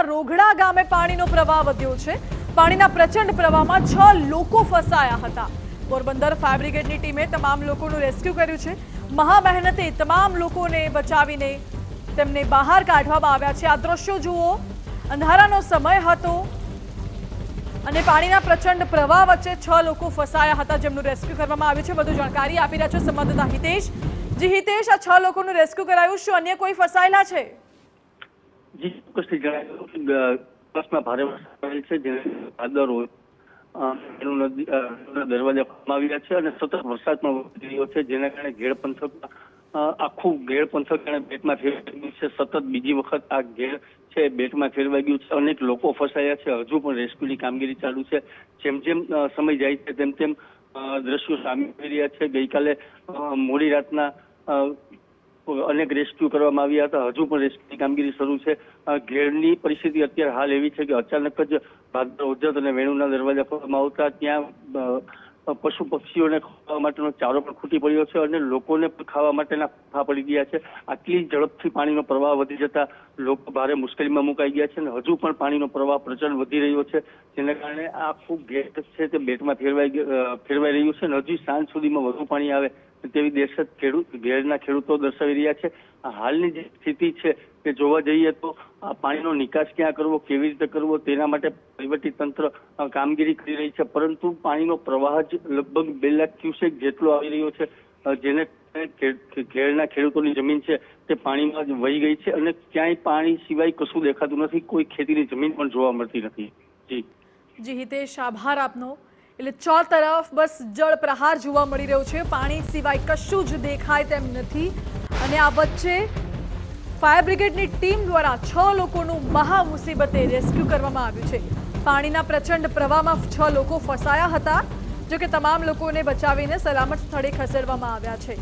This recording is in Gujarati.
રોઘડા ગામે પાણીનો પ્રવાહ વધ્યો છે। પાણીના પ્રચંડ પ્રવાહમાં 6 લોકો ફસાયા હતા। પોરબંદર ફાયર બ્રિગેડની ટીમે તમામ લોકોનું રેસ્ક્યુ કર્યું છે। મહા મહેનતે તમામ લોકોને બચાવીને તેમને બહાર કાઢવામાં આવ્યા છે। આ દ્રશ્યો જુઓ, અંધારાનો સમય હતો અને પાણીના પ્રચંડ પ્રવાહ વચ્ચે 6 લોકો ફસાયા હતા, જેમનું રેસ્ક્યુ કરવામાં આવ્યું છે। વધુ જાણકારી આપી રહ્યા છે સંવાદદાતા હિતેશ। જી હિતેશ, આ 6 લોકોનું રેસ્ક્યુ કરાયું, શું અન્ય કોઈ ફસાયેલા છે? જી ચોક્કસથી જણાવ્યું કે બસમાં ભારે વરસાદ છે, જેને ભાદર હોય દરવાજા ખોલવામાં આવ્યા છે અને સતત વરસાદ પણ વધી રહ્યો છે, જેના કારણે ઘેડ પંથક આખું ઘેડ પંથક બેટમાં ફેરવાઈ ગયું છે। સતત બીજી વખત આ ઘેડ છે બેટમાં ફેરવાઈ ગયું છે। અનેક લોકો ફસાયા છે, હજુ પણ રેસ્ક્યુની કામગીરી ચાલુ છે। જેમ જેમ સમય જાય છે તેમ તેમ દ્રશ્યો સામે આવી રહ્યા છે। ગઈકાલે મોડી રાતના અનેક રેસ્ક્યુ કરવામાં આવ્યા હતા, હજુ પણ રેસ્ક્યુની કામગીરી શરૂ છે। ઘેડની પરિસ્થિતિ અત્યારે હાલ એવી છે કે અચાનક જ ભાદર ઓજત અને વેણુના દરવાજા ખોલવામાં આવતા ત્યાં પશુ પક્ષીઓને ખાવા માટેનો ચારો પણ ખૂટી પડ્યો છે અને લોકોને પણ ખાવા માટેના ફાફા પડી ગયા છે। આટલી ઝડપથી પાણીનો પ્રવાહ વધી જતા લોકો ભારે મુશ્કેલીમાં મુકાઈ ગયા છે અને હજુ પણ પાણીનો પ્રવાહ પ્રચંડ વધી રહ્યો છે, જેના કારણે આ આખું ગેટ છે તે બેટમાં ફેરવાઈ રહ્યું છે અને હજી સાંજ સુધીમાં વધુ પાણી આવે તેવી દહેશત ઘેરના ખેડૂતો દર્શાવી રહ્યા છે। હાલની જે સ્થિતિ છે તે જોવા જઈએ તો આ પાણીનો નિકાસ ક્યાં કરવો, કેવી રીતે કરવો, તેના માટે વહીવટી તંત્ર કામગીરી કરી રહી છે, પરંતુ પાણીનો પ્રવાહ જ લગભગ 2 લાખ ક્યુસેક જેટલો આવી રહ્યો છે, જેને ઘેરના ખેડૂતોની જમીન છે તે પાણીમાં જ વહી ગઈ છે અને ક્યાંય પાણી સિવાય કશું દેખાતું નથી। કોઈ ખેતીની જમીન પણ જોવા મળતી નથી। જી હિતેશ, આભાર આપનો। એટલે ચો તરફ બસ જળ પ્રહાર જોવા મળી રહ્યો છે, પાણી સિવાય કશું જ દેખાય તેમ નથી અને આ વચ્ચે ફાયર બ્રિગેડની ટીમ દ્વારા 6 લોકોનું મહા મુસીબતે રેસ્ક્યુ કરવામાં આવ્યું છે। પાણીના પ્રચંડ પ્રવાહમાં 6 લોકો ફસાયા હતા, જો કે તમામ લોકોને બચાવીને સલામત સ્થળે ખસેડવામાં આવ્યા છે।